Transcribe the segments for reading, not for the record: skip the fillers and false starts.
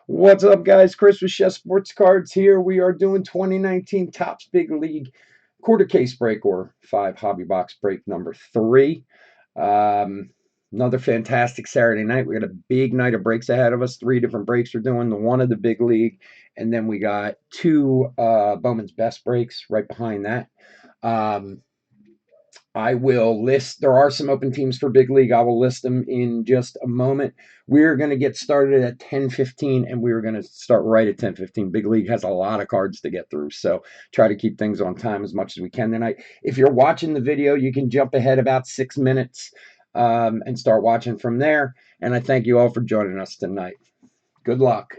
What's up, guys? Chris with Chef Sports Cards here. We are doing 2019 Topps Big League quarter case break or 5 hobby box break number 3. Um, Another fantastic Saturday night. We got a big night of breaks ahead of us. 3 different breaks we're doing. The one of the Big League, and then we got 2 Bowman's Best breaks right behind that. Um, I will list, there are some open teams for Big League. I will list them in just a moment. We're going to get started at 10:15, and we're going to start right at 10:15. Big League has a lot of cards to get through, so try to keep things on time as much as we can tonight. If you're watching the video, you can jump ahead about 6 minutes and start watching from there. And I thank you all for joining us tonight. Good luck.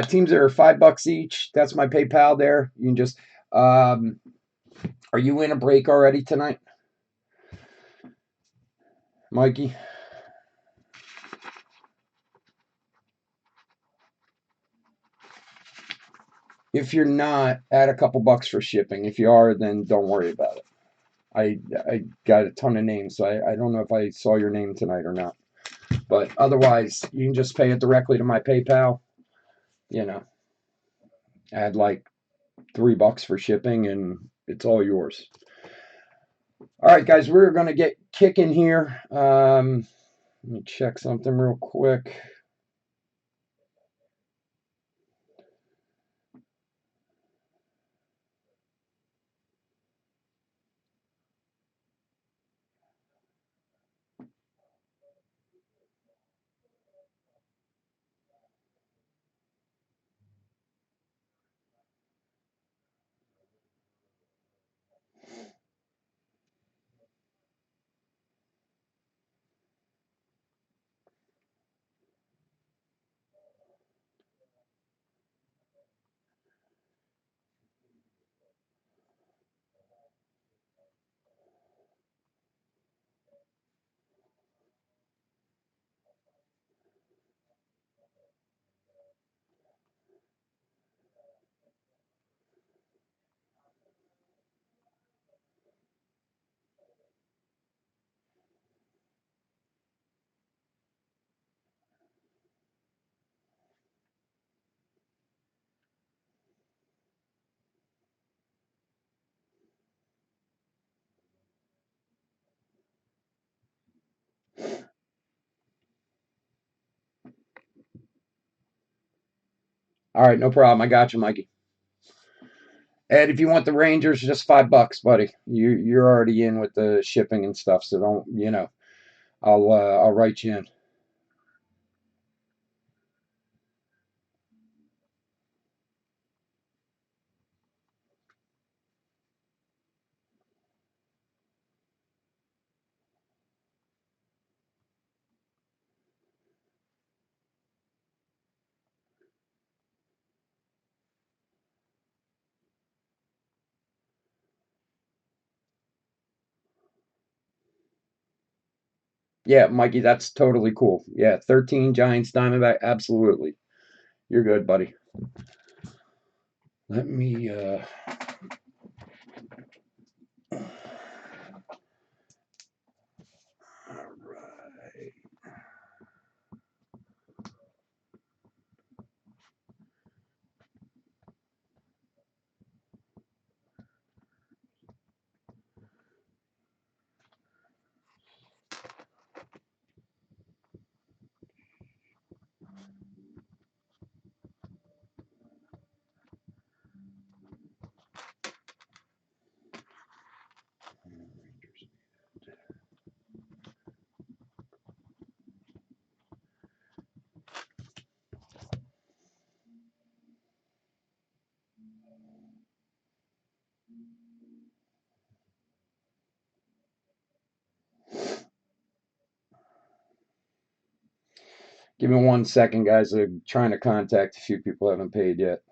Teams are $5 each. That's my PayPal there. You can just. Are you in a break already tonight, Mikey? If you're not, add a couple bucks for shipping. If you are, then don't worry about it. I got a ton of names, so I don't know if I saw your name tonight or not. But otherwise, you can just pay it directly to my PayPal. You know, add like $3 for shipping, and it's all yours. All right, guys, we're gonna get kicking here. Let me check something real quick. All right, no problem. I got you, Mikey. Ed, if you want the Rangers, just $5, buddy. You're already in with the shipping and stuff, so don't. I'll write you in. Yeah, Mikey, that's totally cool. Yeah, 13 Giants Diamondback, absolutely. You're good, buddy. Let me all right. Give me 1 second, guys. I'm trying to contact a few people who haven't paid yet.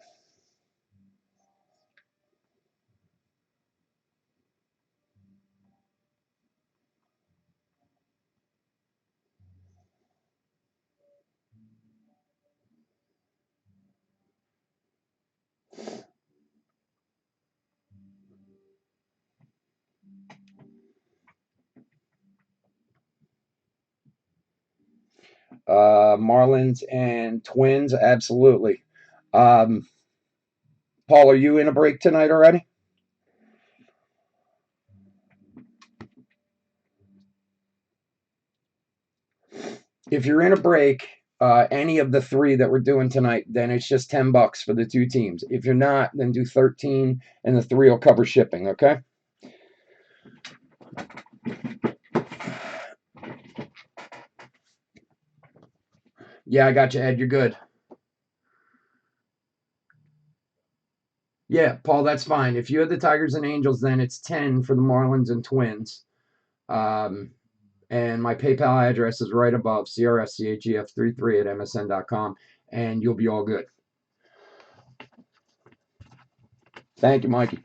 Marlins and Twins, absolutely. Um, Paul, are you in a break tonight already? If you're in a break, any of the three that we're doing tonight, then it's just $10 for the two teams. If you're not, then do 13, and the three will cover shipping. Okay. Yeah, I got you, Ed. You're good. Yeah, Paul, that's fine. If you have the Tigers and Angels, then it's 10 for the Marlins and Twins. Um, and my PayPal address is right above, CRSCHEF33 at MSN.com, and you'll be all good. Thank you, Mikey.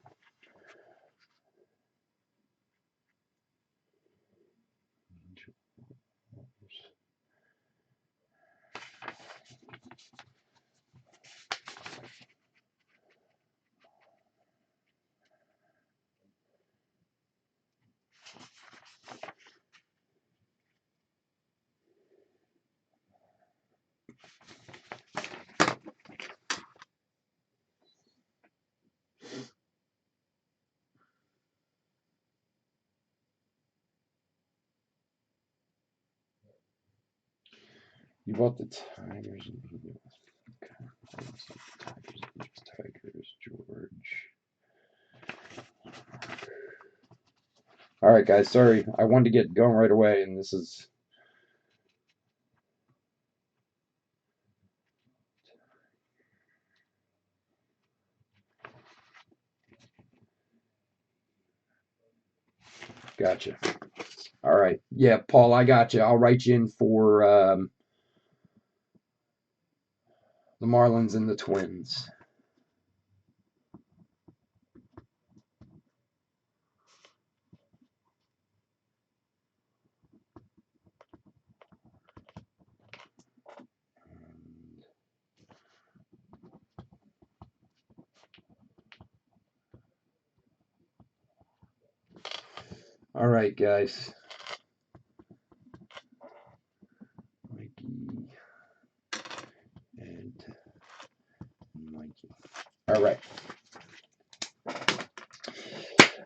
You bought the Tigers and Eagles. Okay. Tigers, George. All right, guys. Sorry, I wanted to get going right away, and this is. Gotcha. All right. Yeah, Paul, I got you. I'll write you in for the Marlins and the Twins. All right, guys. Mikey and Mikey. All right.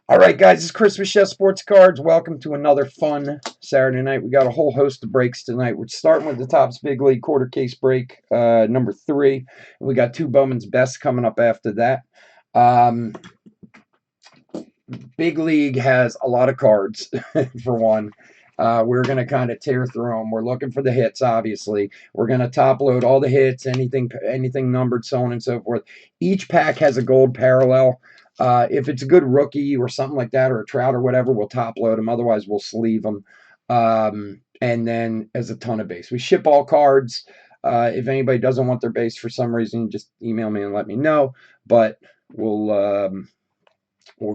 All right, guys. It's Chris with Chef Sports Cards. Welcome to another fun Saturday night. We got a whole host of breaks tonight. We're starting with the Topps Big League quarter case break, number 3. And we got 2 Bowman's Best coming up after that. Big League has a lot of cards, for one. We're going to kind of tear through them. We're looking for the hits, obviously. We're going to top load all the hits, anything numbered, so on and so forth. Each pack has a gold parallel. If it's a good rookie or something like that, or a Trout or whatever, we'll top load them. Otherwise, we'll sleeve them. And then as a ton of base. We ship all cards. If anybody doesn't want their base for some reason, just email me and let me know. But we'll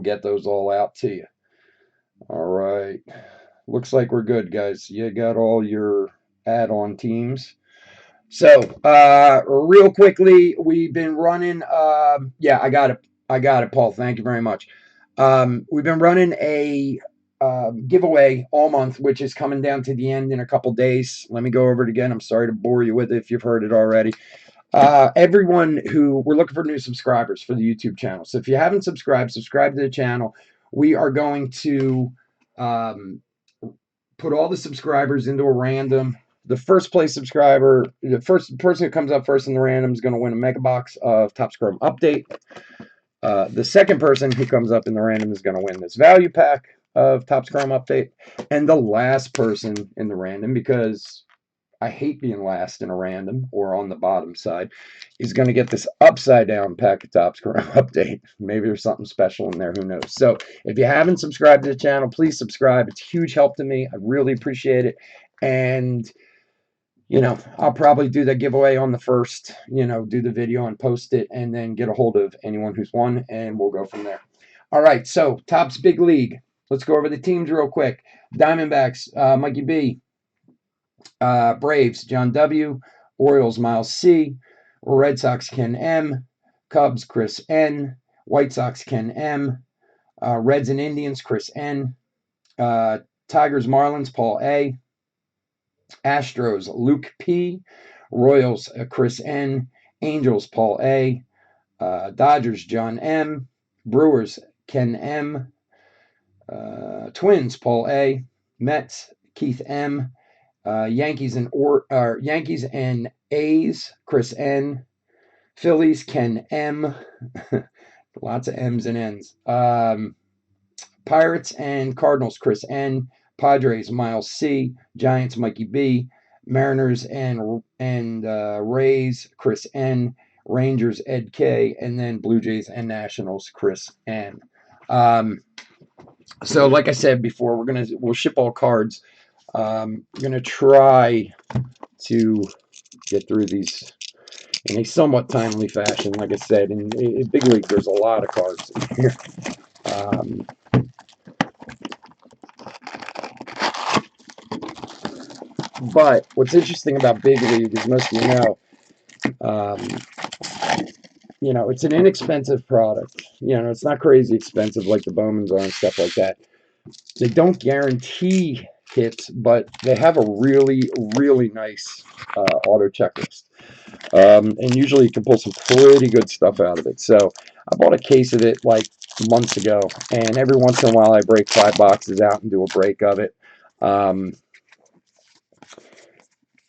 get those all out to you. All right. Looks like we're good, guys. You got all your add-on teams. So, real quickly, we've been running. Yeah, I got it, Paul. Thank you very much. We've been running a giveaway all month, which is coming down to the end in a couple days. Let me go over it again. I'm sorry to bore you with it if you've heard it already. Everyone who we're looking for new subscribers for the YouTube channel. So if you haven't subscribed, subscribe to the channel. We are going to put all the subscribers into a random. The first place subscriber, the first person who comes up first in the random is going to win a mega box of Topps Chrome Update. The second person who comes up in the random is going to win this value pack of Topps Chrome Update. And the last person in the random, because I hate being last in a random or on the bottom side, is going to get this upside down pack of Topps Chrome Update. Maybe there's something special in there. Who knows? So if you haven't subscribed to the channel, please subscribe. It's a huge help to me. I really appreciate it. And, you know, I'll probably do the giveaway on the first, do the video and post it and then get a hold of anyone who's won and we'll go from there. All right. So Topps Big League. Let's go over the teams real quick. Diamondbacks, Mikey B. Braves, John W. Orioles, Miles C. Red Sox, Ken M. Cubs, Chris N. White Sox, Ken M. Reds and Indians, Chris N. Tigers, Marlins, Paul A. Astros, Luke P. Royals, Chris N. Angels, Paul A. Dodgers, John M. Brewers, Ken M. Twins, Paul A. Mets, Keith M. Yankees and A's, Chris N. Phillies, Ken M. Lots of M's and N's. Pirates and Cardinals, Chris N. Padres, Miles C. Giants, Mikey B. Mariners and Rays, Chris N. Rangers, Ed K. And then Blue Jays and Nationals, Chris N. So like I said before, we'll ship all cards. I'm going to try to get through these in a somewhat timely fashion. Like I said, in Big League, there's a lot of cards in here. But what's interesting about Big League, as most of you know, it's an inexpensive product. You know, it's not crazy expensive like the Bowmans are and stuff like that. They don't guarantee hits, but they have a really, really nice auto checklist. And usually you can pull some pretty good stuff out of it. So I bought a case of it like months ago, and every once in a while I break 5 boxes out and do a break of it.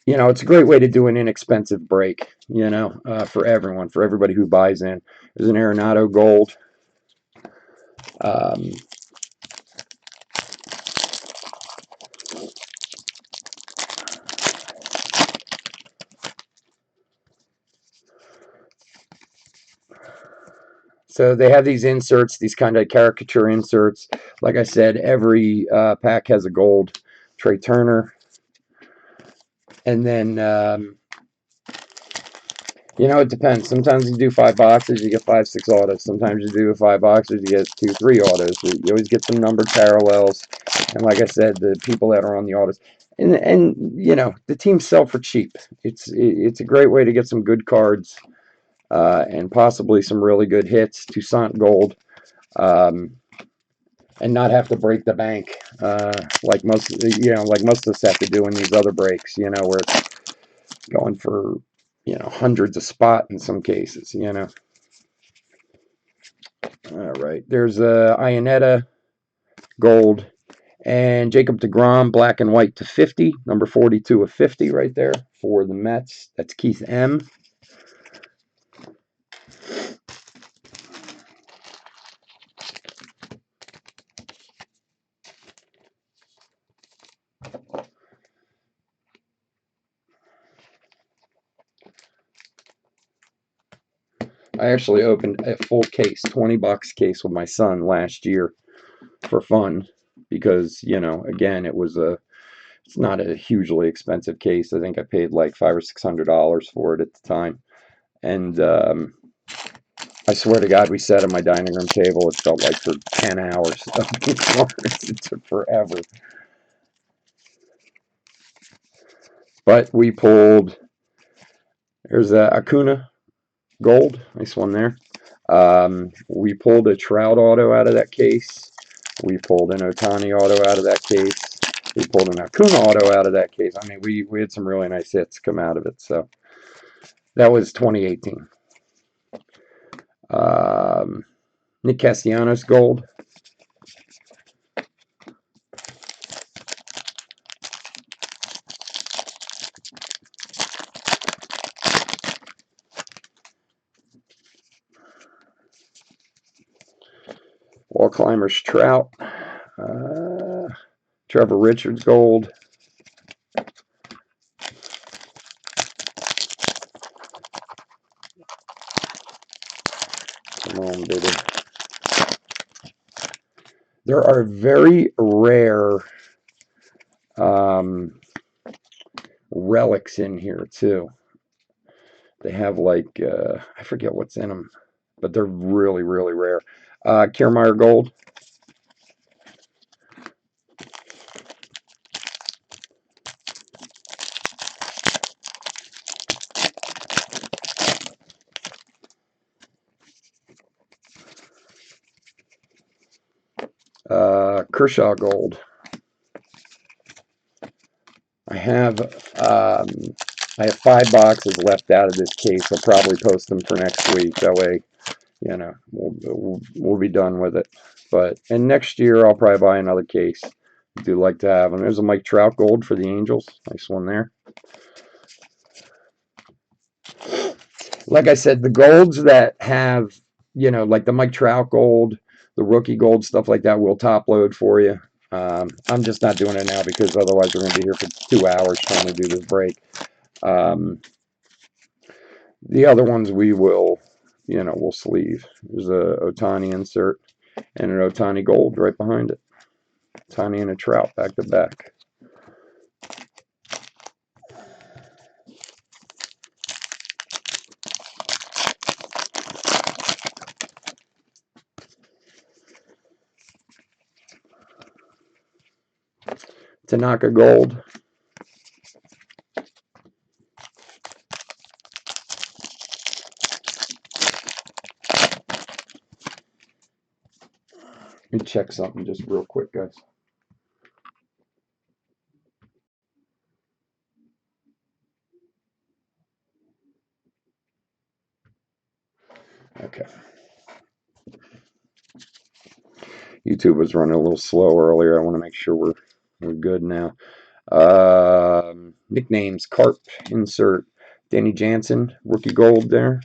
You know, it's a great way to do an inexpensive break, you know, for everyone, for everybody who buys in. There's an Arenado Gold. So they have these inserts, these kind of caricature inserts. Like I said, every pack has a gold. Trey Turner. And then, you know, it depends. Sometimes you do 5 boxes, you get 5, 6 autos. Sometimes you do 5 boxes, you get 2, 3 autos. You always get some numbered parallels. And like I said, the people that are on the autos. And you know, the teams sell for cheap. It's a great way to get some good cards and possibly some really good hits. Toussaint Gold. And not have to break the bank like most, you know, like most of us have to do in these other breaks, you know, where it's going for, you know, hundreds a spot in some cases, you know. All right, there's Ionetta Gold and Jacob deGrom black and white to 50, number 42 of 50 right there for the Mets. That's Keith M. I actually opened a full case, 20-box case with my son last year for fun because, you know, again, it's not a hugely expensive case. I think I paid like $500 or $600 for it at the time. And I swear to God, we sat at my dining room table. It felt like for 10 hours. It took forever. But we pulled, there's a Acuna Gold. Nice one there. We pulled a Trout auto out of that case. We pulled an Ohtani auto out of that case. We pulled an Acuna auto out of that case. I mean, we had some really nice hits come out of it. So that was 2018. Nick Castellanos Gold. Wall Climbers Trout. Trevor Richards Gold. Come on, baby. There are very rare relics in here, too. They have, like, I forget what's in them, but they're really, really rare. Kiermaier Gold. Kershaw Gold. I have 5 boxes left out of this case. I'll probably post them for next week. That way, you know, we'll be done with it. And next year I'll probably buy another case. I do like to have them. There's a Mike Trout Gold for the Angels. Nice one there. Like I said, the golds that have, you know, like the Mike Trout Gold, the rookie gold, stuff like that, will top load for you. I'm just not doing it now because otherwise we're going to be here for 2 hours trying to do this break. The other ones we will, you know, we'll sleeve. There's a Ohtani insert and an Ohtani Gold right behind it. Ohtani and a Trout back to back. Tanaka Gold. Let me check something just real quick, guys. Okay. YouTube was running a little slow earlier. I want to make sure we're good now. Nicknames, Carp, insert. Danny Jansen, rookie gold there.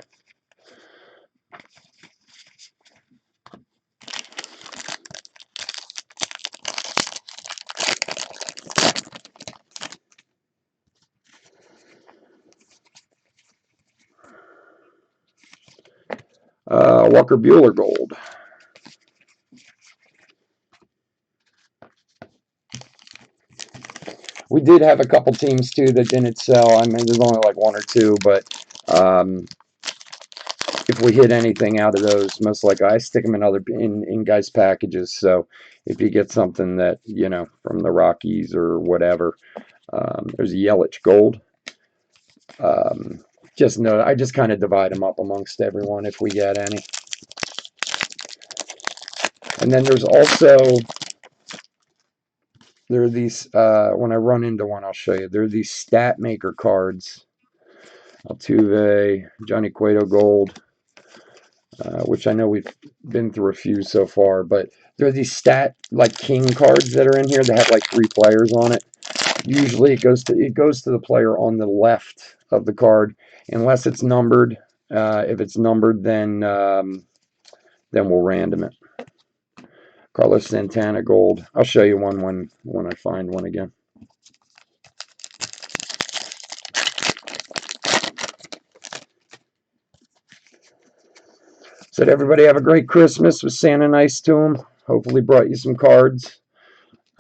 Walker Buehler gold. We did have a couple teams too that didn't sell. I mean, there's only like one or two, but if we hit anything out of those, most likely I stick them in guys packages. So if you get something that from the Rockies or whatever, there's a Yelich gold. Just know I just kind of divide them up amongst everyone if we get any. And then there are these, when I run into one, I'll show you. There are these stat maker cards. Altuve, Johnny Cueto gold, which I know we've been through a few so far, but there are these stat like king cards that are in here that have like 3 players on it. Usually it goes to the player on the left of the card, unless it's numbered. If it's numbered, then we'll random it. Carlos Santana gold. I'll show you one when I find one again. Said everybody have a great Christmas. Was Santa nice to them? Hopefully brought you some cards.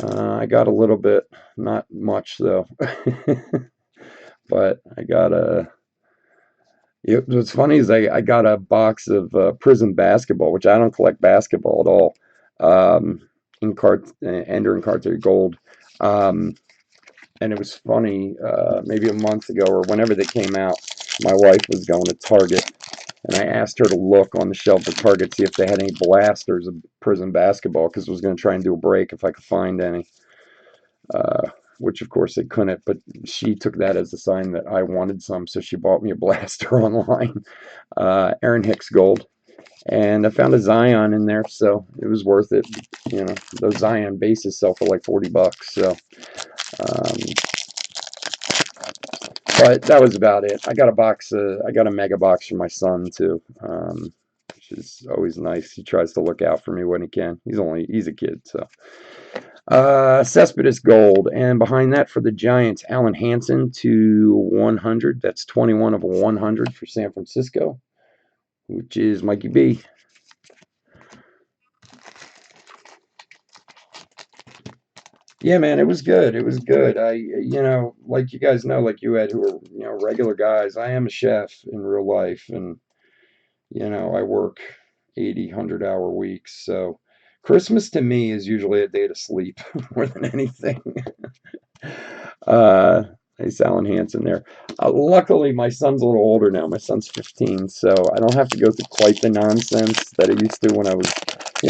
I got a little bit, not much though. But I got what's funny is I got a box of Prism basketball, which I don't collect basketball at all. Ender and Carter gold. And it was funny, maybe a month ago or whenever they came out, my wife was going to Target, and I asked her to look on the shelf at Target, see if they had any blasters of Prism basketball, because I was going to try and do a break if I could find any, which of course they couldn't, but she took that as a sign that I wanted some, so she bought me a blaster online. Aaron Hicks gold. And I found a Zion in there, so it was worth it. Those Zion bases sell for like $40, so but that was about it. I got a mega box for my son too, which is always nice. He tries to look out for me when he can. He's a kid, so. Cespedes gold, and behind that for the Giants, Alan Hansen to 100. That's 21 of 100 for San Francisco, which is Mikey B. Yeah, man, it was good. It was good. Like you guys know, like you had, who are regular guys. I am a chef in real life, and I work 80, 100-hour weeks. So Christmas to me is usually a day to sleep more than anything. Hey, Alan Hansen there. Luckily, my son's a little older now. My son's 15, so I don't have to go through quite the nonsense that I used to when I was,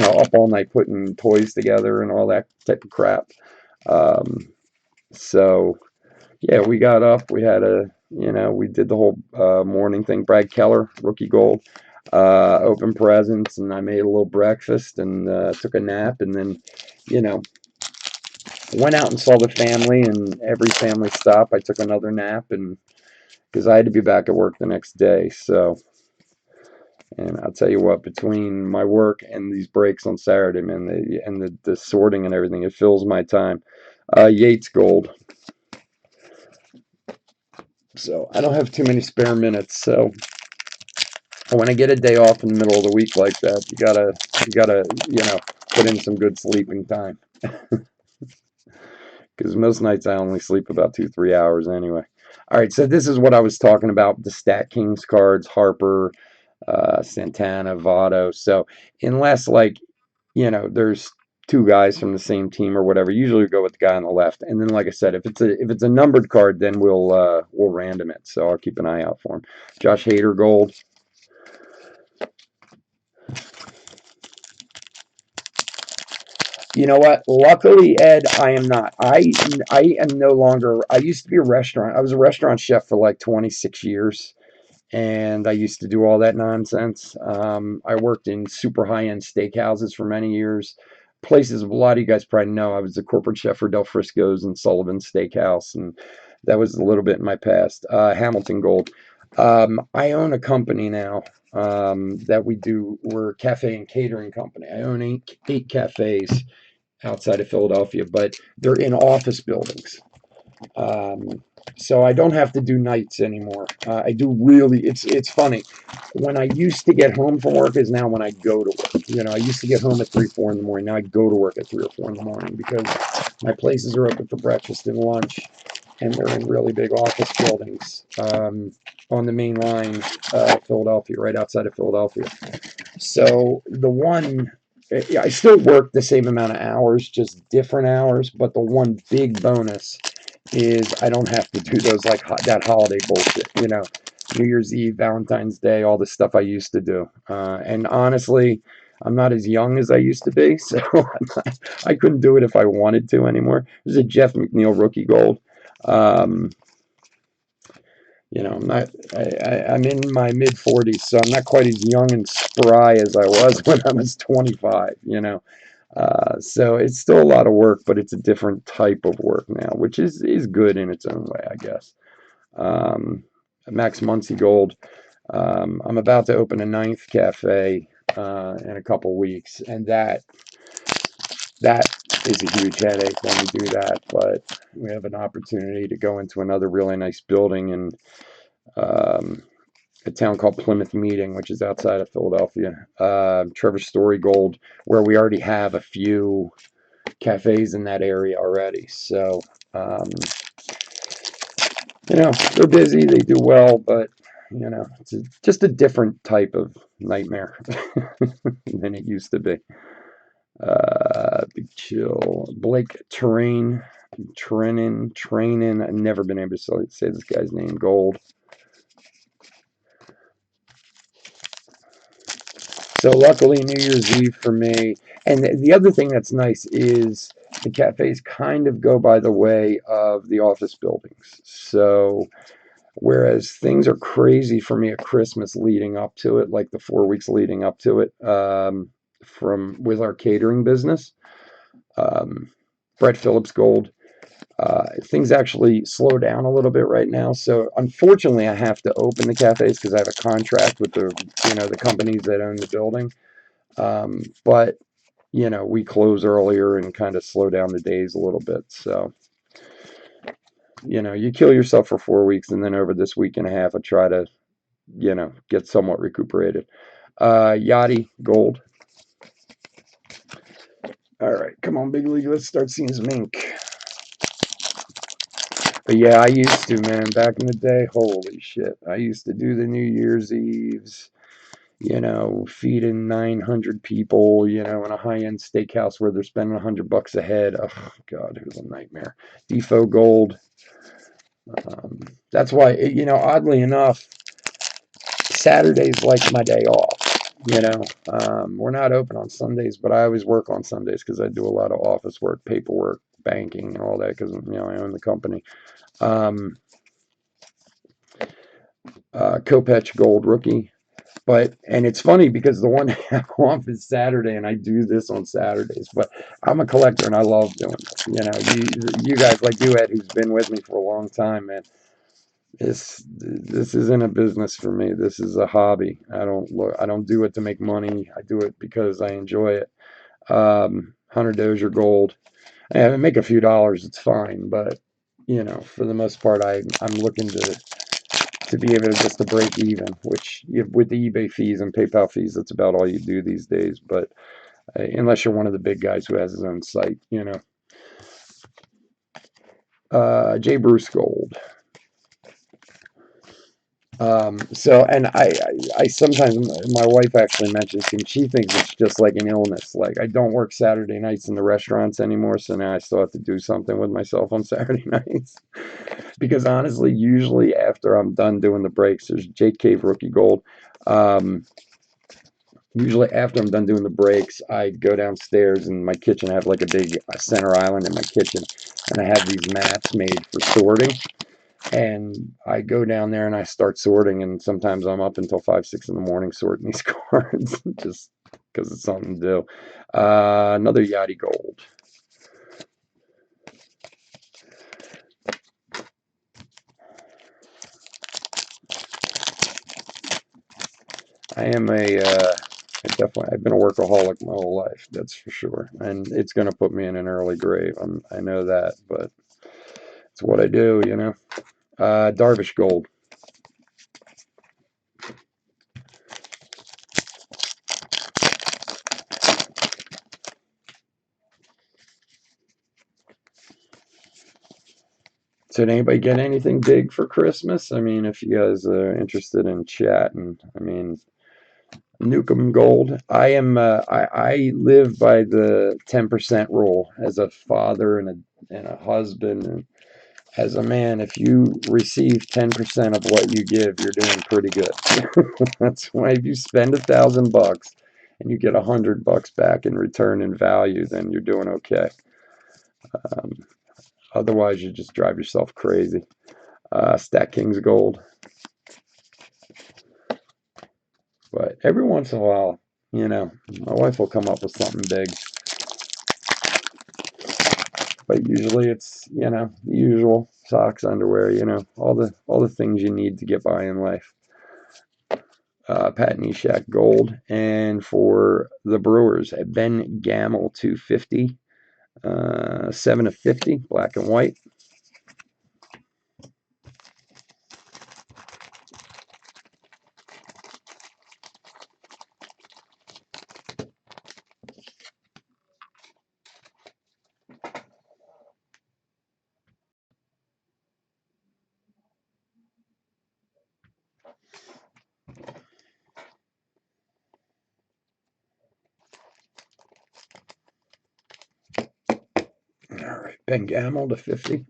up all night putting toys together and all that type of crap. So, yeah, we got up. We had we did the whole morning thing. Brad Keller, rookie gold. Open presents, and I made a little breakfast and took a nap, and then, went out and saw the family, and every family stop, I took another nap, and because I had to be back at work the next day. So, and I'll tell you what, between my work and these breaks on Saturday, man, the sorting and everything, it fills my time. Yates gold. So I don't have too many spare minutes. So when I get a day off in the middle of the week like that, you gotta put in some good sleeping time. Because most nights I only sleep about 2-3 hours anyway. All right, so this is what I was talking about, the Stat Kings cards, Harper, Santana, Votto. So unless there's two guys from the same team or whatever. Usually we go with the guy on the left. And then, like I said, if it's a numbered card, then we'll random it. So I'll keep an eye out for him. Josh Hader gold. You know what? Luckily, Ed, I am not. I am no longer. I used to be a restaurant. I was a restaurant chef for like 26 years, and I used to do all that nonsense. I worked in super high-end steakhouses for many years. Places a lot of you guys probably know. I was the corporate chef for Del Frisco's and Sullivan Steakhouse, and that was a little bit in my past. Hamilton Gold. I own a company now that we do. We're a cafe and catering company. I own eight cafes outside of Philadelphia, but they're in office buildings. Um, so I don't have to do nights anymore. I do really. It's funny. When I used to get home from work is now when I go to work. You know, I used to get home at 3, 4 in the morning. Now I go to work at 3 or 4 in the morning because my places are open for breakfast and lunch, and they're in really big office buildings on the main line, Philadelphia, right outside of Philadelphia. So the one, I still work the same amount of hours, just different hours. But the one big bonus is I don't have to do those like that holiday bullshit. You know, New Year's Eve, Valentine's Day, all the stuff I used to do. And honestly, I'm not as young as I used to be, so I couldn't do it if I wanted to anymore. There's a Jeff McNeil rookie gold. Um, you know, I'm in my mid 40s, so I'm not quite as young and spry as I was when I was 25, you know. So it's still a lot of work, but it's a different type of work now, which is good in its own way, I guess. Um, Max Muncy Gold. I'm about to open a ninth cafe in a couple weeks, and that is a huge headache when we do that. But we have an opportunity to go into another really nice building and um, a town called Plymouth Meeting, which is outside of Philadelphia. Trevor Story Gold, where we already have a few cafes in that area already. So, you know, they're busy, they do well, but, you know, just a different type of nightmare than it used to be. Big Chill. Blake Trainin. I've never been able to say this guy's name. Gold. So luckily, New Year's Eve for me. And the other thing that's nice is the cafes kind of go by the way of the office buildings. So whereas things are crazy for me at Christmas leading up to it, like the 4 weeks leading up to it, from with our catering business, Brett Phillips Gold. Things actually slow down a little bit right now. So unfortunately, I have to open the cafes because I have a contract with the companies that own the building. But you know, we close earlier and kind of slow down the days a little bit. So you know, you kill yourself for 4 weeks, and then over this week and a half, I try to get somewhat recuperated. Yachty Gold. All right, come on, big league. Let's start seeing some ink. But yeah, I used to, man, back in the day. Holy shit. I used to do the New Year's Eves, feeding 900 people, in a high-end steakhouse where they're spending $100 a head. Oh, God, it was a nightmare. Defo Gold. That's why, oddly enough, Saturday's like my day off. We're not open on Sundays, but I always work on Sundays because I do a lot of office work, paperwork, banking, and all that because, I own the company. Kopech Gold rookie. And it's funny because the one I'm off is Saturday, and I do this on Saturdays. But I'm a collector, and I love doing this. You guys like you, Ed, who's been with me for a long time, man. This isn't a business for me. This is a hobby. I don't do it to make money. I do it because I enjoy it. Hunter Dozier Gold. I make a few dollars. It's fine, but for the most part, I'm looking to be able to just to break even, which with the eBay fees and PayPal fees, that's about all you do these days. But unless you're one of the big guys who has his own site, Jay Bruce Gold. So, and I sometimes, my wife actually mentions to me, she thinks it's just like an illness. Like, I don't work Saturday nights in the restaurants anymore, so now I still have to do something with myself on Saturday nights. Because honestly, usually after I'm done doing the breaks, there's Jake Cave Rookie Gold. Um, Usually after I'm done doing the breaks, I go downstairs in my kitchen. I have like a big center island in my kitchen, and I have these mats made for sorting. And I go down there and I start sorting, and sometimes I'm up until 5, 6 in the morning sorting these cards, just because it's something to do. Another Yachty Gold. I've been a workaholic my whole life, that's for sure, and it's going to put me in an early grave. I know that, but it's what I do, you know. Darvish Gold. So did anybody get anything big for Christmas? I mean, if you guys are interested in chatting, I mean, Newcomb Gold. I live by the 10% rule as a father and a husband and as a man. If you receive 10% of what you give, you're doing pretty good. That's why if you spend $1,000 and you get $100 back in return in value, then you're doing okay. Um, Otherwise, you just drive yourself crazy. Stack Kings Gold. But every once in a while, you know, my wife will come up with something big. But usually it's, you know, the usual socks, underwear, you know, all the things you need to get by in life. Pat Neshek Gold. And for the Brewers, Ben Gamel 250, 7 of 50, black and white. All right, Ben Gamel to 50.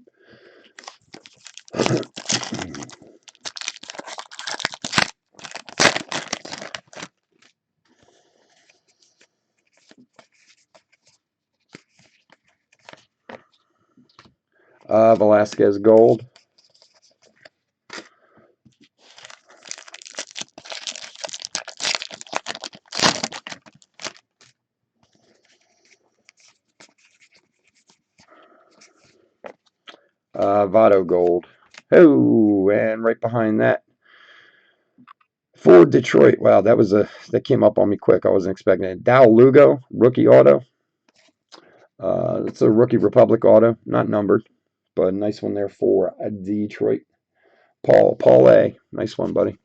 Velasquez Gold. Votto Gold. Oh, and right behind that, for Detroit. Wow, that came up on me quick. I wasn't expecting it. Dow Lugo, rookie auto. It's a rookie Republic auto, not numbered, but a nice one there for Detroit. Paul A. Nice one, buddy.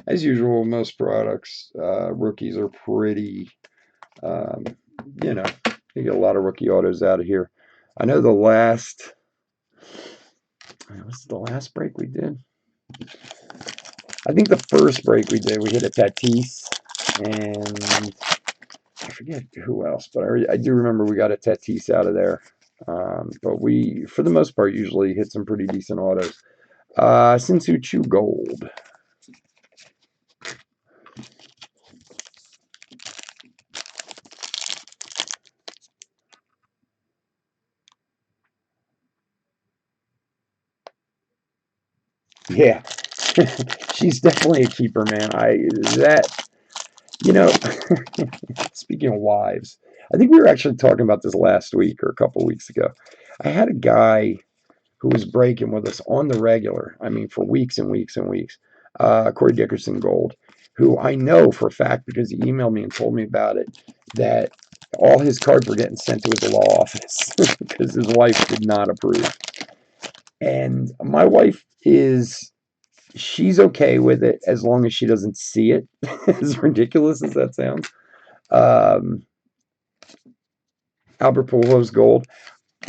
As usual, most products, rookies are pretty, um, you know, you get a lot of rookie autos out of here. I know what's the last break we did? I think the first break we did, we hit a Tatis, and I forget who else, but I do remember we got a Tatis out of there. But we, for the most part, usually hit some pretty decent autos. Sinsu Chu Gold. Yeah, she's definitely a keeper, man. You know, speaking of wives, I think we were actually talking about this last week or a couple weeks ago. I had a guy who was breaking with us on the regular. I mean, for weeks and weeks and weeks. Corey Dickerson Gold, who I know for a fact because he emailed me and told me about it, that all his cards were getting sent to his law office because his wife did not approve. And my wife is She's okay with it as long as she doesn't see it, as ridiculous as that sounds. Um, Albert Pujols gold.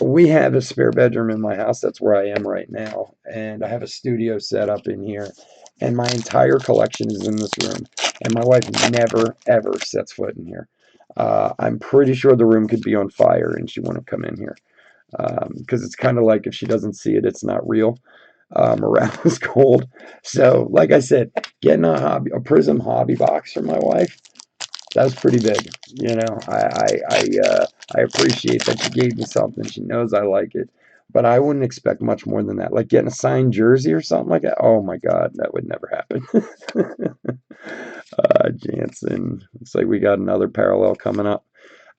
We have a spare bedroom in my house. That's where I am right now. And I have a studio set up in here. And my entire collection is in this room. And my wife never, ever sets foot in here. I'm pretty sure the room could be on fire and she wouldn't come in here. Because it's kind of like if she doesn't see it, it's not real. Morale is gold. So, like I said, getting a Prism hobby box for my wife, that was pretty big. You know, I appreciate that she gave me something. She knows I like it, but I wouldn't expect much more than that. Like getting a signed jersey or something like that. Oh my God, that would never happen. Jansen, looks like we got another parallel coming up.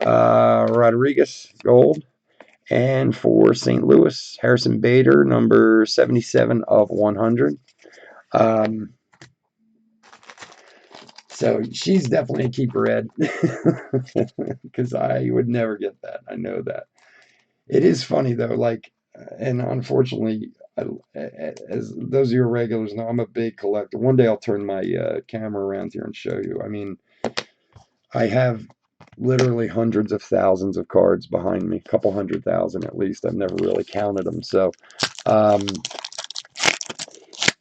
Rodriguez gold, and for St. Louis, Harrison Bader, number 77 of 100. Um, So she's definitely a keeper, Ed, because I would never get that. I know that. It is funny though, like, and unfortunately, as those of your regulars know, I'm a big collector. One day I'll turn my camera around here and show you. I mean, I have literally hundreds of thousands of cards behind me, a couple 100,000 at least. I've never really counted them. So, um,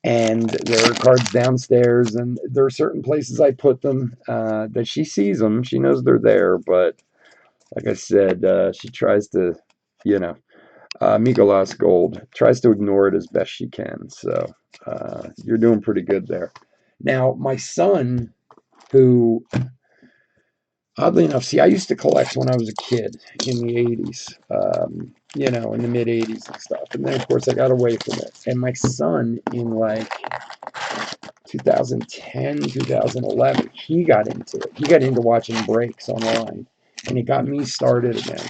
and there are cards downstairs, and there are certain places I put them that she sees them. She knows they're there, but like I said, she tries to, you know, Mikolas Gold tries to ignore it as best she can. So you're doing pretty good there. Now, my son, who oddly enough, see, I used to collect when I was a kid in the 80s, you know, in the mid 80s and stuff. And then, of course, I got away from it. And my son, in like 2010, 2011, he got into it. He got into watching breaks online, and it got me started again.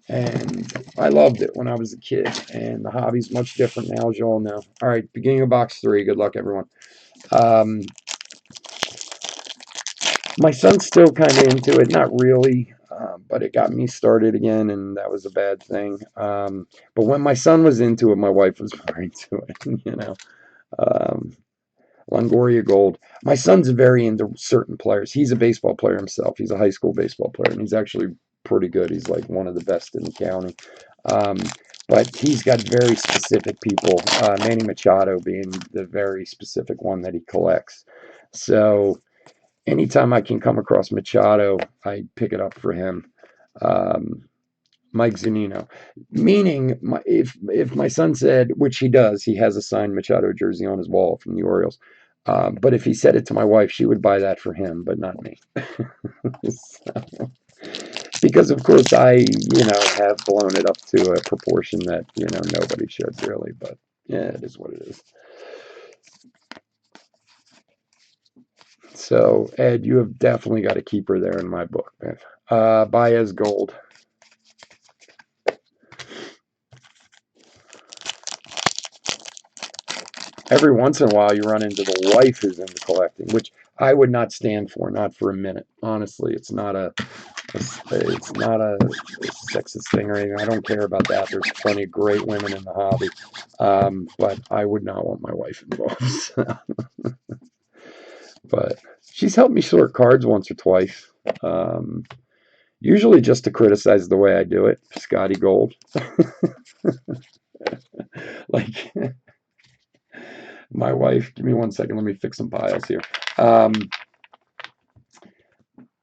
And I loved it when I was a kid, and the hobby's much different now, as you all know. All right, beginning of box 3. Good luck, everyone. Um, my son's still kind of into it, not really, but it got me started again, and that was a bad thing. But when my son was into it, my wife was more into it, you know. Um, Longoria Gold. My son's very into certain players. He's a baseball player himself. He's a high school baseball player, and he's actually pretty good. He's like one of the best in the county. Um, but he's got very specific people, Manny Machado being the very specific one that he collects. So anytime I can come across Machado, I pick it up for him. Um, Mike Zunino. Meaning, if my son said, which he does, he has a signed Machado jersey on his wall from the Orioles. But if he said it to my wife, she would buy that for him, but not me. So, because of course have blown it up to a proportion that nobody should really. But yeah, it is what it is. So Ed, you have definitely got a keeper there in my book, man. Baez Gold. Every once in a while you run into the wife who's into collecting, which I would not stand for, not for a minute. Honestly, it's not a sexist thing or anything. I don't care about that. There's plenty of great women in the hobby, but I would not want my wife involved. But she's helped me sort cards once or twice. Um, Usually just to criticize the way I do it. Scotty Gold. Like my wife, give me 1 second, let me fix some piles here. Um,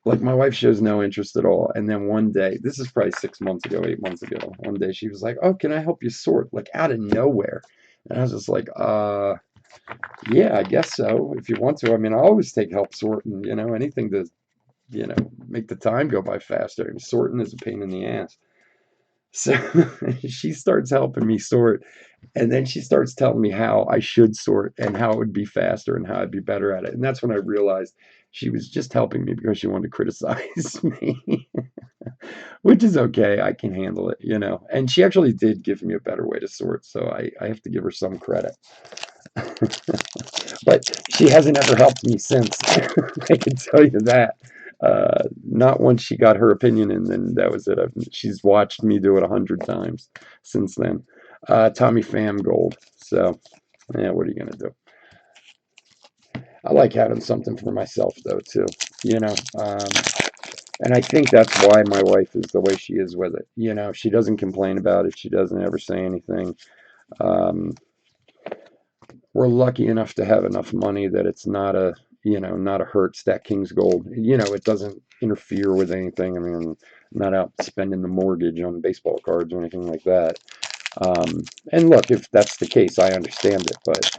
like my wife shows no interest at all. And then one day, this is probably 6 months ago, 8 months ago, one day she was like, "Oh, can I help you sort?" Like out of nowhere. And I was just like, yeah, I guess so. If you want to. I mean, I always take help sorting, anything to, make the time go by faster. I mean, sorting is a pain in the ass. So she starts helping me sort, and then she starts telling me how I should sort and how it would be faster and how I'd be better at it. And that's when I realized she was just helping me because she wanted to criticize me, which is okay. I can handle it. And she actually did give me a better way to sort, so I have to give her some credit. But she hasn't ever helped me since. I can tell you that. Not once she got her opinion in, then that was it. She's watched me do it 100 times since then. Tommy Pham Gold. So, yeah, what are you gonna do? I like having something for myself though too, you know. And I think that's why my wife is the way she is with it. You know, she doesn't complain about it. She doesn't ever say anything. Um, we're lucky enough to have enough money that it's not a, not a hurt Stack King's Gold. You know, it doesn't interfere with anything. I mean, I'm not out spending the mortgage on baseball cards or anything like that. And look, if that's the case, I understand it, but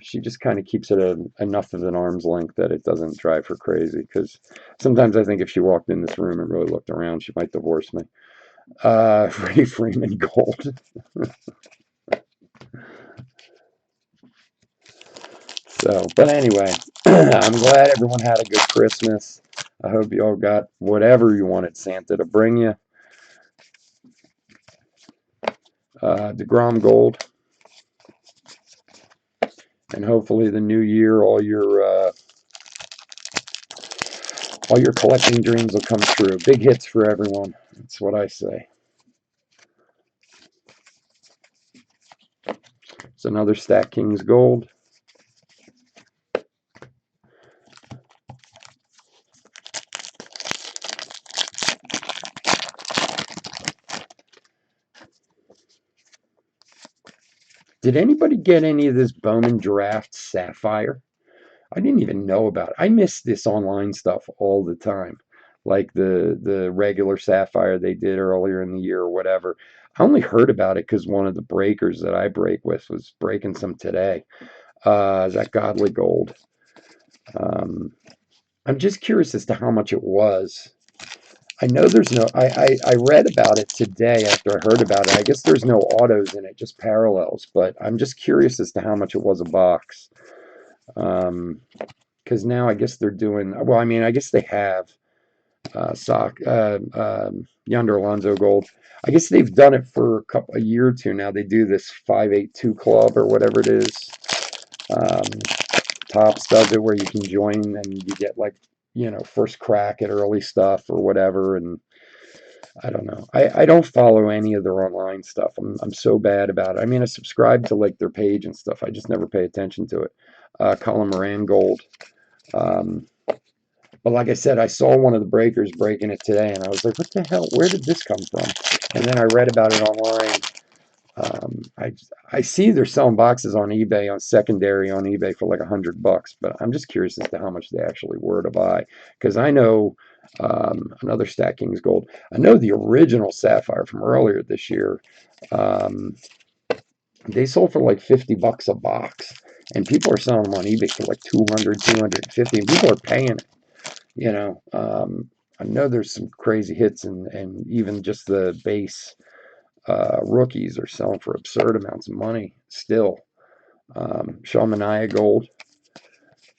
she just kind of keeps it enough of an arm's length that it doesn't drive her crazy. Because sometimes I think if she walked in this room and really looked around, she might divorce me. Freddie Freeman Gold. So, but anyway, I'm glad everyone had a good Christmas. I hope you all got whatever you wanted Santa to bring you. DeGrom Gold. And hopefully the new year, all your collecting dreams will come true. Big hits for everyone. That's what I say. It's another Stack King's Gold. Did anybody get any of this Bowman Draft Sapphire? I didn't even know about it. I miss this online stuff all the time, like the regular Sapphire they did earlier in the year or whatever. I only heard about it because one of the breakers that I break with was breaking some today. Is that Godly Gold? I'm just curious as to how much it was. I know there's no. I read about it today after I heard about it. I guess there's no autos in it, just parallels. But I'm just curious as to how much it was a box. Because now I guess they're doing. Well, I mean, I guess they have Yonder Alonso Gold. I guess they've done it for a year or two now. They do this 582 club or whatever it is. Um, Topps does it where you can join and you get like first crack at early stuff or whatever. And I don't know. I don't follow any of their online stuff. I'm so bad about it. I mean, I subscribe to like their page and stuff. I just never pay attention to it. Colin Moran Gold. Um, but like I said, I saw one of the breakers breaking it today, and I was like, "What the hell? Where did this come from?" And then I read about it online. I see they're selling boxes on eBay, on secondary on eBay for like $100, but I'm just curious as to how much they actually were to buy, because I know another Stack King's Gold. I know the original Sapphire from earlier this year. Um, they sold for like $50 a box, and people are selling them on eBay for like 200, 250, and people are paying it. You know, I know there's some crazy hits, and even just the base rookies are selling for absurd amounts of money still. Sean Manaea Gold.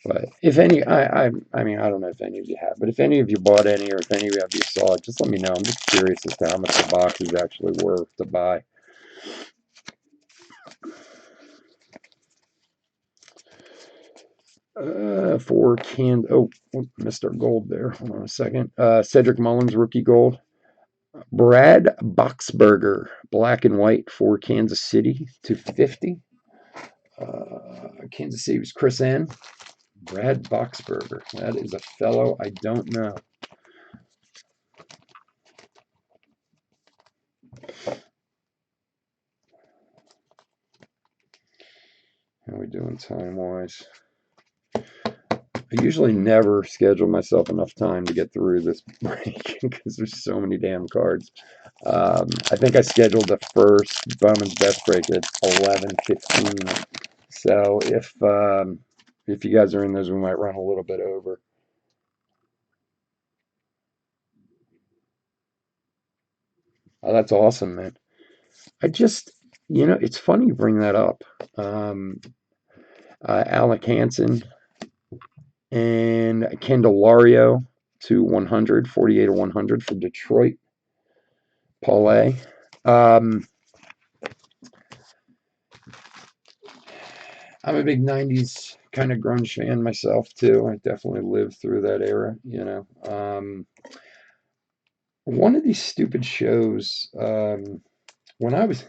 But if any, I mean, I don't know if any of you have, but if any of you bought any or if any of you saw it, just let me know. I'm just curious as to how much the boxes actually were to buy. Mr. Gold there. Hold on a second. Cedric Mullins rookie gold. Brad Boxberger, black and white for Kansas City, 250. Kansas City was Chris N. Brad Boxberger. That is a fellow I don't know. How are we doing time-wise? I usually never schedule myself enough time to get through this break because there's so many damn cards. I think I scheduled the first Bowman's Best break at 11:15. So if you guys are in those, we might run a little bit over. Oh, that's awesome, man. I just, it's funny you bring that up. Alec Hansen and Candelario to 100, 48 or 100 for Detroit. Paulé. Um, I'm a big 90s kind of grunge fan myself, too. I definitely lived through that era. One of these stupid shows, when I was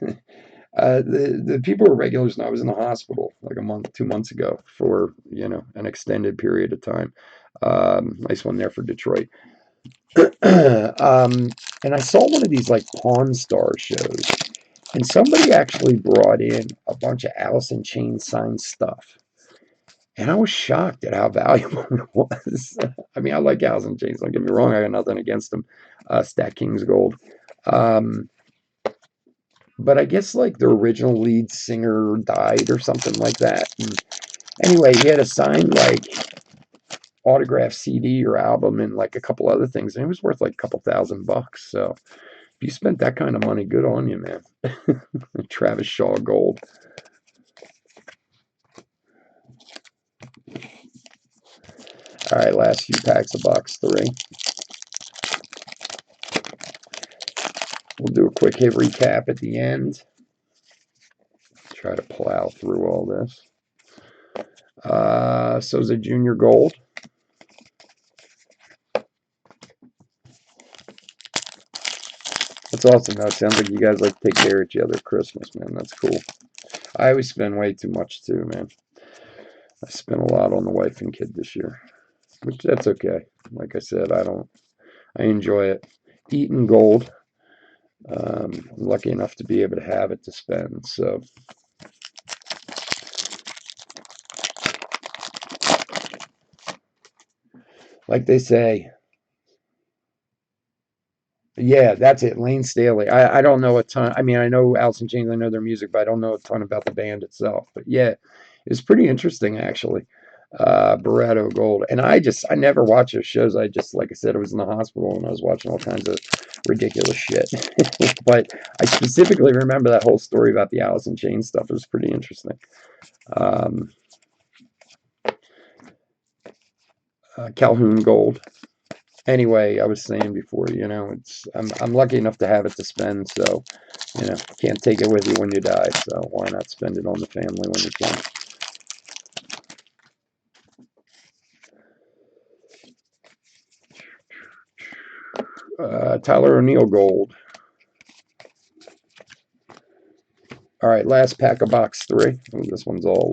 The people were regulars, and I was in the hospital like a month, 2 months ago for an extended period of time. Nice one there for Detroit. And I saw one of these like Pawn Star shows, and somebody actually brought in a bunch of Alice in Chains signed stuff. And I was shocked at how valuable it was. I mean, I like Alice in Chains, don't get me wrong, I got nothing against them. Stat Kings Gold. Um, but I guess like the original lead singer died or something like that. And anyway, he had a signed like autographed CD or album and like a couple other things, and it was worth like a couple $1,000. So if you spent that kind of money, good on you, man. Travis Shaw Gold. All right, last few packs of box 3. We'll do a quick hit recap at the end. Try to plow through all this. Souza Jr. Gold. That's awesome, though. It sounds like you guys like to take care of each other at Christmas, man. That's cool. I always spend way too much, too, man. I spent a lot on the wife and kid this year, which that's okay. Like I said, I enjoy it. Eating gold. I'm lucky enough to be able to have it to spend, so. Like they say, yeah, that's it. Lane Staley. I don't know a ton. I mean, I know Alice in Chains. I know their music, but I don't know a ton about the band itself. But yeah, it's pretty interesting actually. Barretto Gold, and I never watch those shows. I just, like I said, I was in the hospital and I was watching all kinds of ridiculous shit. But I specifically remember that whole story about the Alice in Chains stuff. It was pretty interesting. Calhoun Gold. Anyway, I was saying before, I'm lucky enough to have it to spend, so can't take it with you when you die, so why not spend it on the family when you can? Tyler O'Neill Gold. All right, last pack of box 3. Ooh, this one's all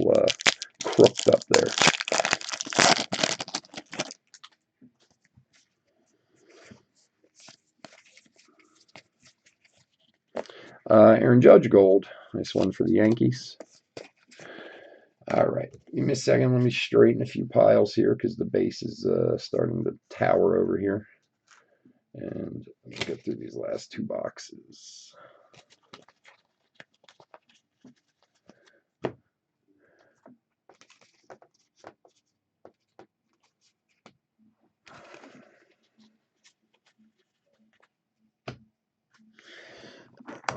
crooked up there. Aaron Judge Gold. Nice one for the Yankees. All right, give me a second. Let me straighten a few piles here because the base is starting to tower over here. And let me get through these last 2 boxes.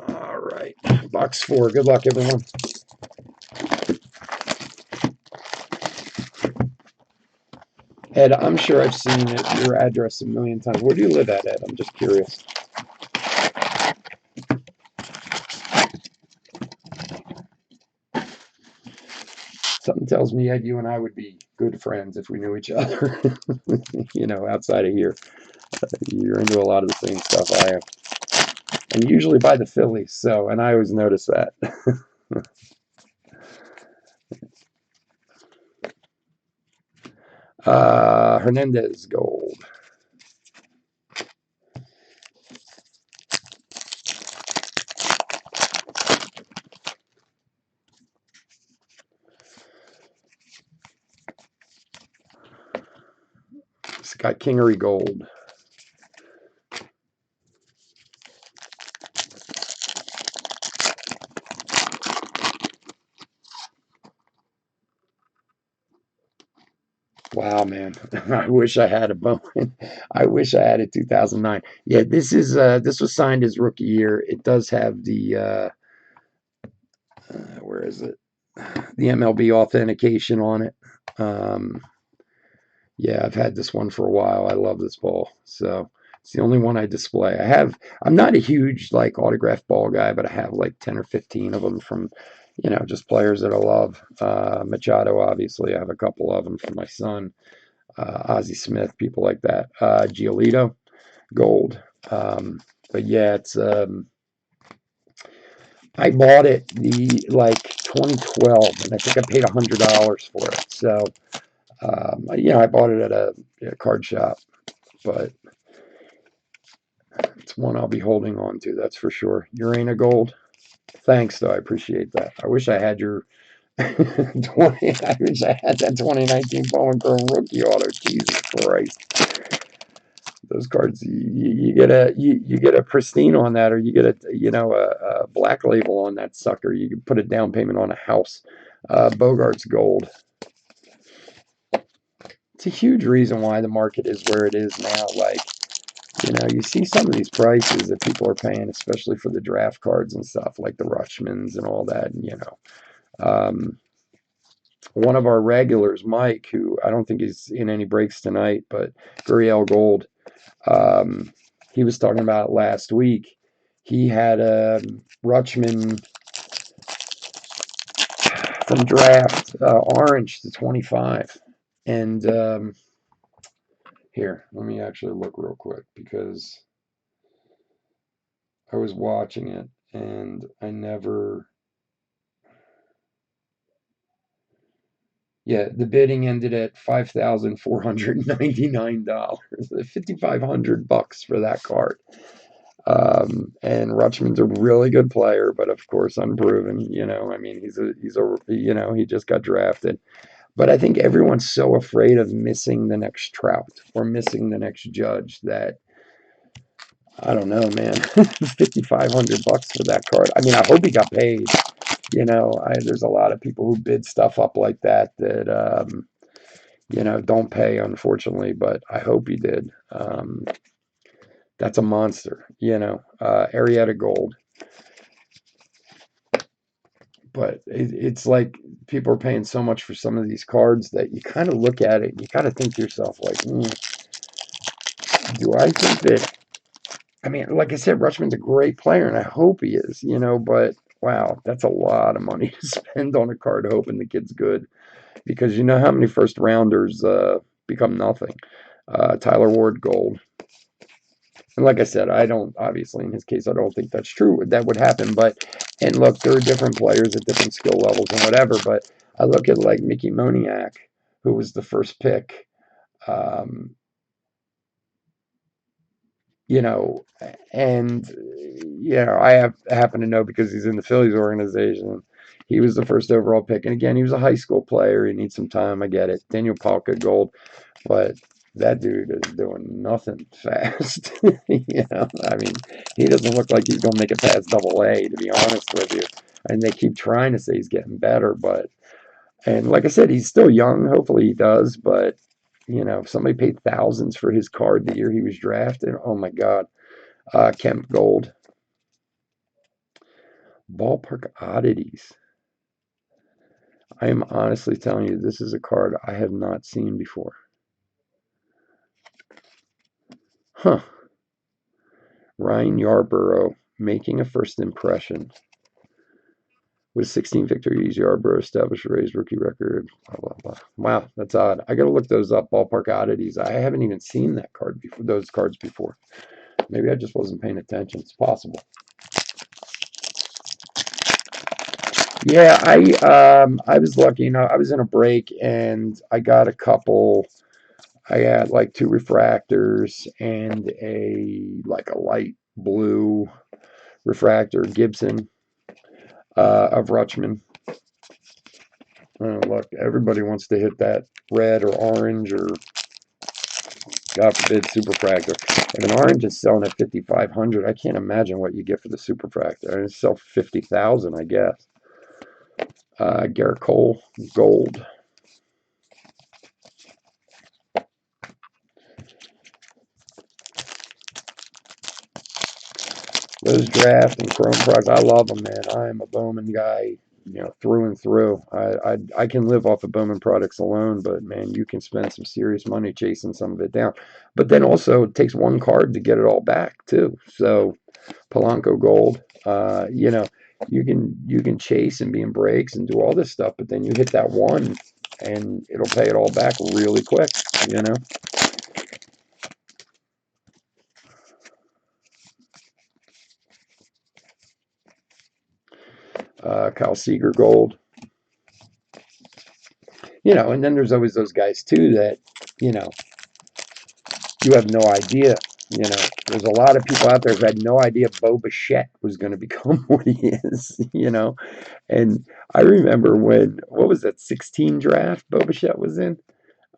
All right, box 4. Good luck, everyone. Ed, I'm sure I've seen your address a million times. Where do you live at, Ed? I'm just curious. Something tells me, Ed, you and I would be good friends if we knew each other, outside of here. You're into a lot of the same stuff I am. And usually by the Phillies, and I always notice that. Hernandez Gold. Scott Kingery Gold. Wow, man. I wish I had a Bowman. I wish I had a 2009. Yeah, this was signed his rookie year. It does have the where is it? The MLB authentication on it. Yeah, I've had this one for a while. I love this ball. So it's the only one I display. I'm not a huge like autograph ball guy, but I have like 10 or 15 of them from, just players that I love. Machado, obviously. I have a couple of them from my son. Ozzie Smith, people like that. Giolito, Gold. But yeah, it's I bought it the like 2012, and I think I paid $100 for it. So, I bought it at a card shop, but it's one I'll be holding on to. That's for sure. Urana Gold. Thanks, though. I appreciate that. I wish I had your 20. I wish I had that 2019 Bowman Chrome rookie auto. Jesus Christ, those cards you get you get a pristine on that, or you get a black label on that sucker. You can put a down payment on a house. Bogart's Gold. It's a huge reason why the market is where it is now. Like, you see some of these prices that people are paying, especially for the draft cards and stuff, like the Rutschmans and all that. And one of our regulars, Mike, who I don't think he's in any breaks tonight, but Guriel Gold, um, he was talking about it last week. He had a Rutschman from draft, orange to 25. And here, let me actually look real quick because I was watching it and I never. Yeah, the bidding ended at $5,499, $5,500 for that card. And Rutschman's a really good player, but of course unproven. I mean, he just got drafted. But I think everyone's so afraid of missing the next Trout or missing the next Judge that I don't know, man. $5,500 for that card. I mean, I hope he got paid. There's a lot of people who bid stuff up like that don't pay, unfortunately, but I hope he did. That's a monster. Arietta Gold. But it's like people are paying so much for some of these cards that you kind of look at it and you kind of think to yourself, like, do I think that, I mean, like I said, Rutschman's a great player and I hope he is, but wow, that's a lot of money to spend on a card hoping the kid's good because you know how many first rounders become nothing. Tyler Ward Gold. And like I said, I don't, obviously, in his case, I don't think that's true. That would happen. And look, there are different players at different skill levels and whatever. But I look at like Mickey Moniak, who was the first pick, um, you know, and, I happen to know because he's in the Phillies organization. He was the first overall pick. And again, he was a high school player. He needs some time. I get it. Daniel Palka Gold. But that dude is doing nothing fast. I mean, he doesn't look like he's going to make it past double A, to be honest with you. And they keep trying to say he's getting better, and like I said, he's still young. Hopefully he does, but if somebody paid thousands for his card the year he was drafted, oh my God. Kemp Gold. Ballpark Oddities. I am honestly telling you, this is a card I have not seen before. Huh. Ryan Yarborough making a first impression. With 16 victories, Yarborough established a raised rookie record. Blah, blah, blah. Wow, that's odd. I got to look those up. Ballpark Oddities. I haven't even seen that card before. Those cards before. Maybe I just wasn't paying attention. It's possible. Yeah, I was lucky. I was in a break and I got a couple. I had like two refractors and a light blue refractor Gibson of Rutschman. Look, everybody wants to hit that red or orange or, God forbid, superfractor. If an orange is selling at 5,500, I can't imagine what you get for the superfractor. I mean, it's sell 50,000, I guess. Garrett Cole Gold. Those draft and chrome products, I love them, man. I am a Bowman guy, through and through. I can live off of Bowman products alone, but man, you can spend some serious money chasing some of it down. But then also, it takes one card to get it all back too. So Polanco Gold, you can chase and be in breaks and do all this stuff, but then you hit that one, and it'll pay it all back really quick. You know. Kyle Seager gold. And then there's always those guys too that, you know, you have no idea. There's a lot of people out there who had no idea Bo Bichette was going to become what he is, And I remember what was that, 16 draft Bo Bichette was in?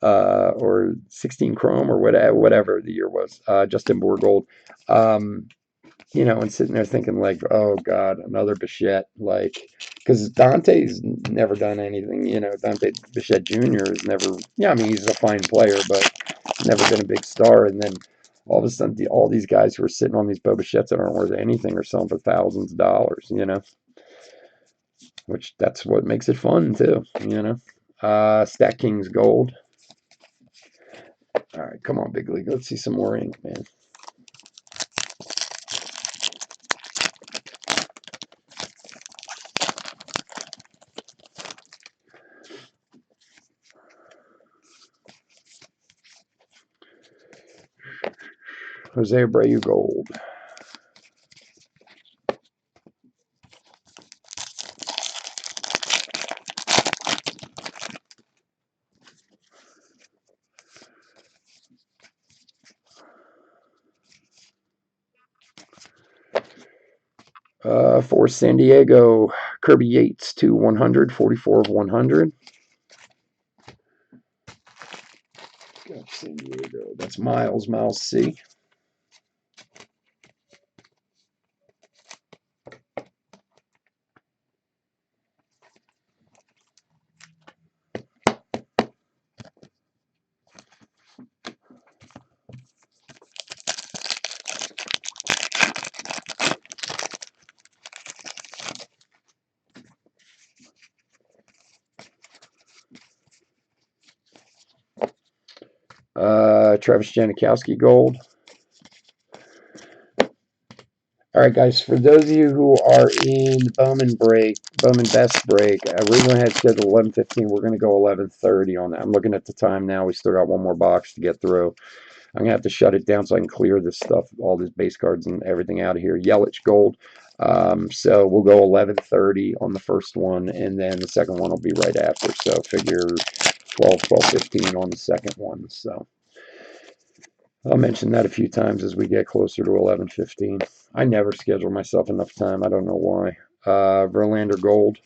Or 16 Chrome or whatever the year was, Justin Bourgold. And sitting there thinking like, oh God, another Bichette, because Dante's never done anything, Dante Bichette Jr. has never, yeah, I mean, he's a fine player, but never been a big star. And then all of a sudden, all these guys who are sitting on these Bo Bichettes that aren't worth anything are selling for thousands of dollars, which that's what makes it fun too, Stat Kings gold. All right, come on, Big League. Let's see some more ink, man. Jose Abreu gold. For San Diego, Kirby Yates to 100, 44 of 100. Got San Diego. That's Miles C. Travis Janikowski gold. All right, guys, for those of you who are in Bowman Best break, originally had scheduled 11:15. We're going to go 11:30 on that. I'm looking at the time now. We still got one more box to get through. I'm going to have to shut it down so I can clear this stuff, all these base cards and everything out of here. Yelich gold. So we'll go 11:30 on the first one, and then the second one will be right after. So figure 12:15 on the second one. So I'll mention that a few times as we get closer to 11:15. I never schedule myself enough time. I don't know why. Verlander gold.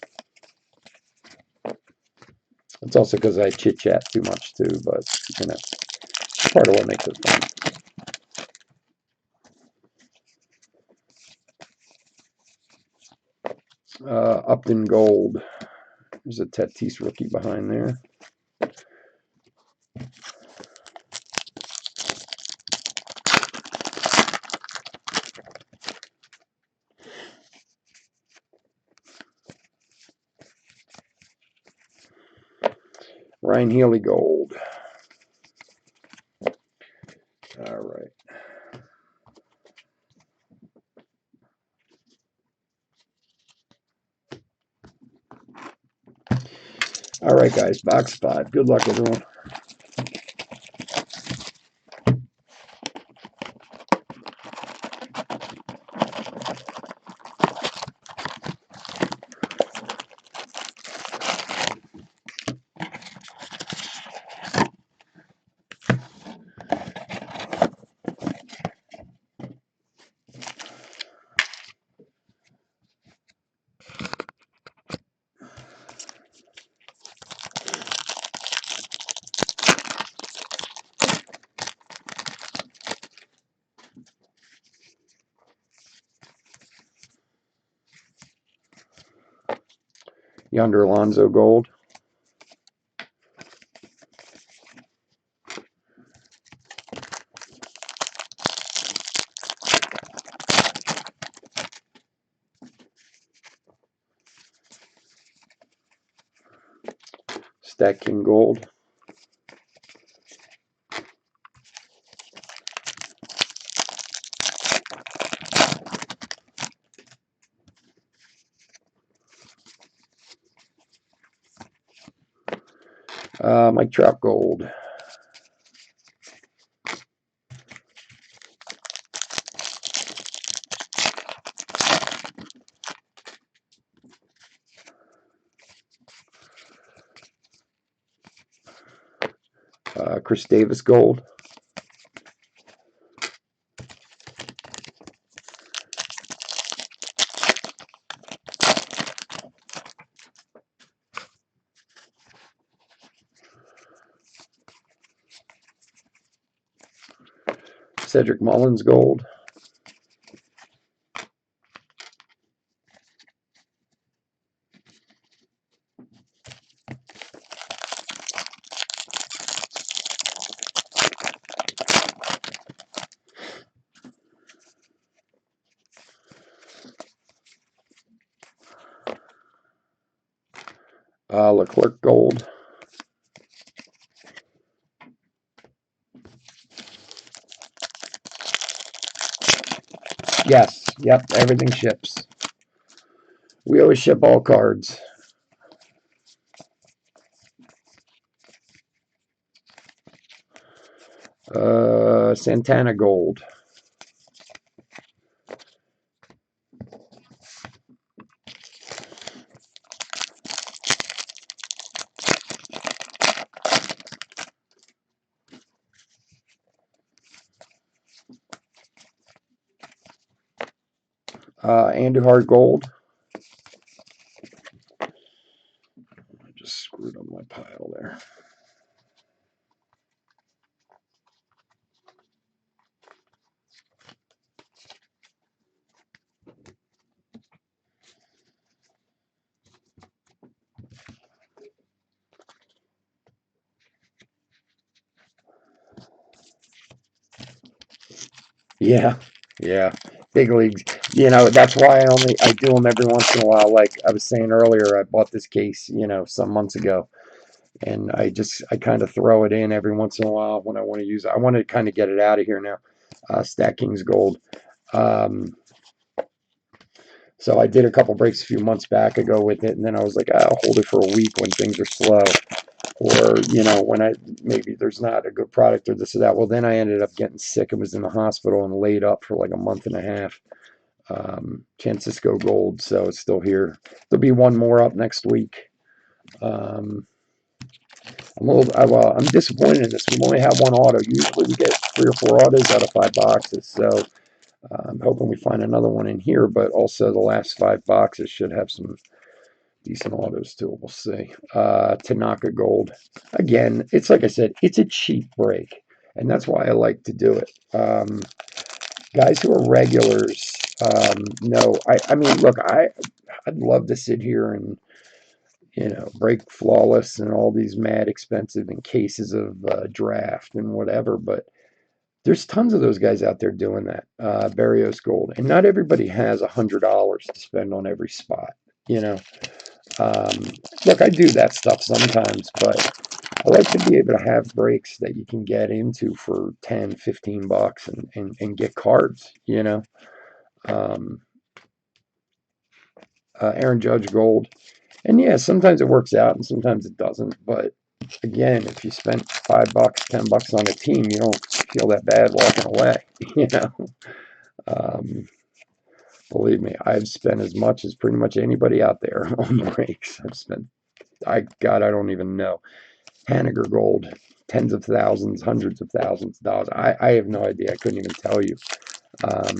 It's also because I chit chat too much too, but it's part of what makes it fun. Upton gold. There's a Tatis rookie behind there. Ryan Healy gold. All right. All right, guys. Box 5. Good luck, everyone. Yonder Alonso gold. Stat King gold. Mike Trout gold. Chris Davis gold. Cedric Mullins gold. Leclerc gold. Yes, yep, everything ships. We always ship all cards. Santana gold. Andujar gold. I just screwed up my pile there. Yeah, yeah. Big leagues. That's why I do them every once in a while. Like I was saying earlier, I bought this case, some months ago, and I kind of throw it in every once in a while when I want to use it. I want to kind of get it out of here now. Stack Kings gold. So I did a couple breaks a few months back ago with it, and then I was like, I'll hold it for a week when things are slow, or when maybe there's not a good product or this or that. Well, then I ended up getting sick and was in the hospital and laid up for like a month and a half. Francisco gold, so it's still here. There'll be one more up next week. I'm disappointed in this. We only have one auto. Usually we get 3 or 4 autos out of 5 boxes, so I'm hoping we find another one in here, but also the last 5 boxes should have some decent autos too. We'll see. Tanaka gold. Again, it's like I said, it's a cheap break, and that's why I like to do it. Guys who are regulars, no, I mean, look, I'd love to sit here and break flawless and all these mad expensive in cases of draft and whatever, but there's tons of those guys out there doing that. Barrios gold, and not everybody has $100 to spend on every spot. Look, I do that stuff sometimes, but I like to be able to have breaks that you can get into for 10, 15 bucks and get cards. Um, Aaron Judge gold, and yeah, sometimes it works out and sometimes it doesn't, but again, if you spent $5, $10 on a team, you don't feel that bad walking away. You know, um, Believe me, I've spent as much as pretty much anybody out there on breaks. I don't even know. Haniger gold, tens of thousands, hundreds of thousands of dollars. I have no idea. I couldn't even tell you. Um,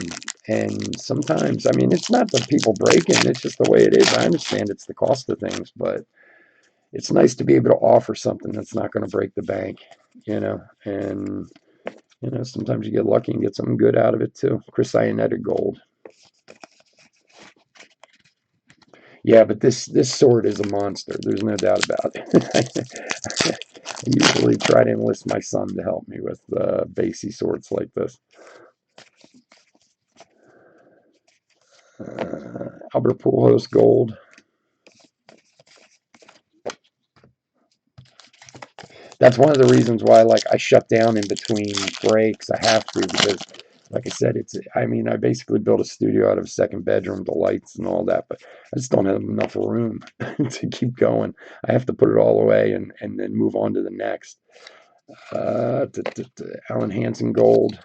and sometimes, I mean, it's not the people breaking, it's just the way it is. I understand it's the cost of things, but it's nice to be able to offer something that's not going to break the bank, and sometimes you get lucky and get something good out of it too. Chris Iannetta gold. Yeah, but this sword is a monster. There's no doubt about it. I usually try to enlist my son to help me with basey swords like this. Albert Pujols gold. That's one of the reasons why, like, I shut down in between breaks. I have to because, like I said, I mean, I basically built a studio out of a second bedroom, the lights and all that, but I just don't have enough room to keep going. I have to put it all away and then move on to the next. Alan Hansen gold.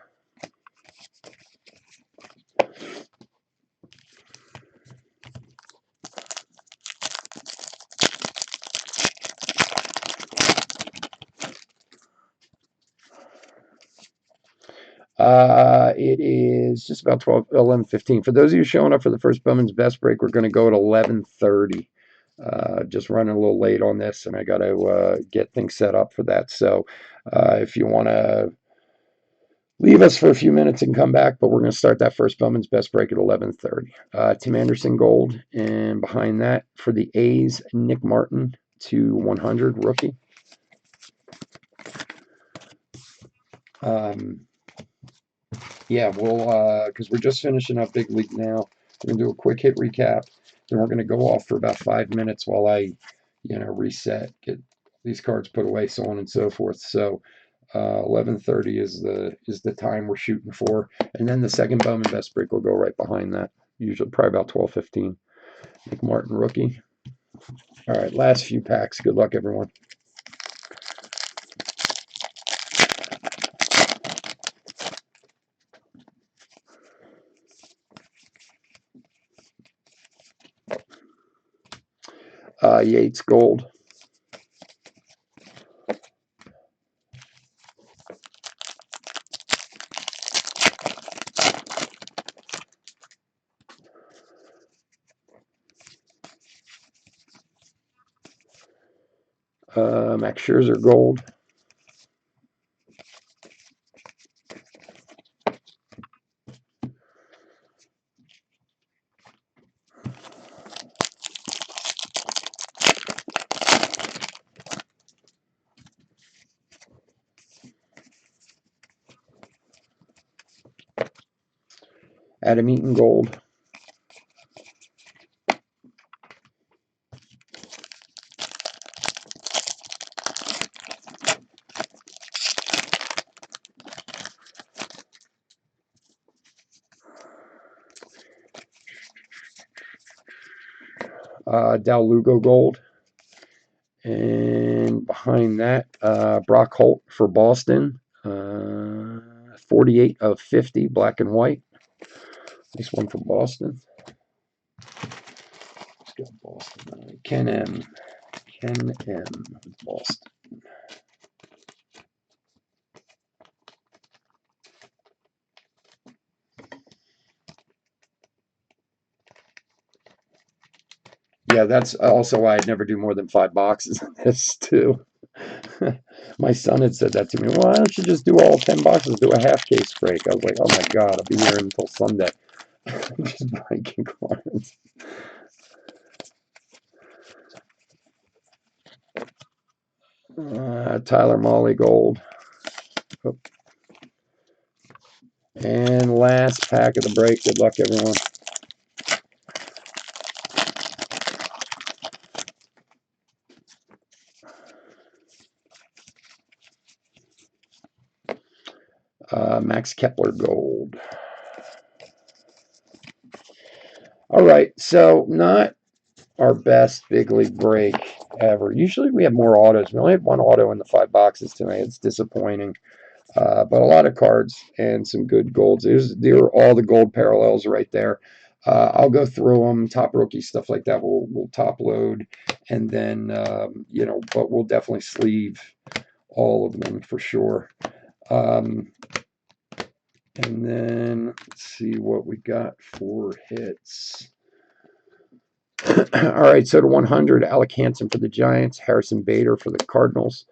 It is just about 11:15. For those of you showing up for the first Bowman's Best break, we're going to go at 11:30. Just running a little late on this, and I got to get things set up for that. So if you want to leave us for a few minutes and come back, but we're going to start that first Bowman's Best break at 11:30. Tim Anderson Gold, and behind that for the A's, Nick Martin to 100 rookie. Yeah, we'll because we're just finishing up Big League now. We're gonna do a quick hit recap. Then we're gonna go off for about 5 minutes while I, reset, get these cards put away, so on and so forth. So 11:30 is the time we're shooting for, and then the second Bowman Best break will go right behind that. Usually probably about 12:15. Nick Martin rookie. All right, last few packs. Good luck, everyone. Yates Gold. Max Scherzer Gold. Adam Eaton Gold. Dal Lugo Gold. And behind that, Brock Holt for Boston. 48 of 50, black and white. Nice one for Boston. Let's go Boston. Ken M. Boston. Yeah, that's also why I'd never do more than 5 boxes of this, too. My son had said that to me. Well, why don't you just do all 10 boxes, do a half case break? I was like, oh my God, I'll be here until Sunday. Just breaking cards. Tyler Mahle Gold. Oh. And last pack of the break. Good luck, everyone. Max Kepler Gold. All right, so not our best big league break ever. Usually we have more autos. We only had 1 auto in the 5 boxes tonight. It's disappointing. But a lot of cards and some good golds. There are all the gold parallels right there. I'll go through them, top rookie stuff like that. We'll top load, and then but we'll definitely sleeve all of them for sure. And then let's see what we got for hits. All right, so to 100, Alec Hansen for the Giants, Harrison Bader for the Cardinals,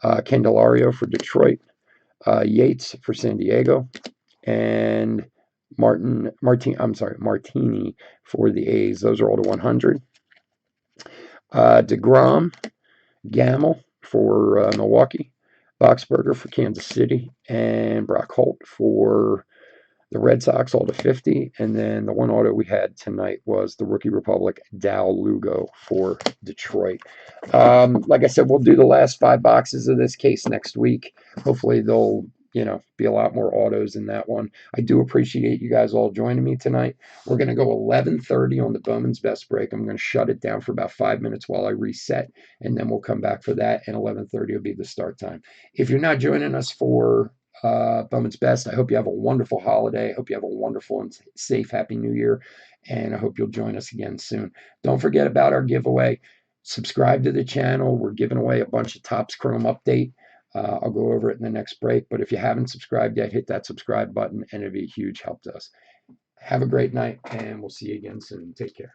Candelario for Detroit, Yates for San Diego, and Martini for the A's. Those are all to 100. DeGrom, Gamel for Milwaukee, Boxberger for Kansas City, and Brock Holt for the Red Sox, all to 50. And then the 1 auto we had tonight was the Rookie Republic, Dal Lugo for Detroit. Like I said, we'll do the last 5 boxes of this case next week. Hopefully they'll be a lot more autos in that one. I do appreciate you guys all joining me tonight. We're going to go 11:30 on the Bowman's Best break. I'm going to shut it down for about 5 minutes while I reset, and then we'll come back for that, and 11:30 will be the start time. If you're not joining us for Bowman's Best, I hope you have a wonderful holiday. I hope you have a wonderful and safe, happy new year, and I hope you'll join us again soon. Don't forget about our giveaway. Subscribe to the channel. We're giving away a bunch of Topps Chrome Update I'll go over it in the next break. But if you haven't subscribed yet, hit that subscribe button, and it'd be a huge help to us. Have a great night, and we'll see you again soon. Take care.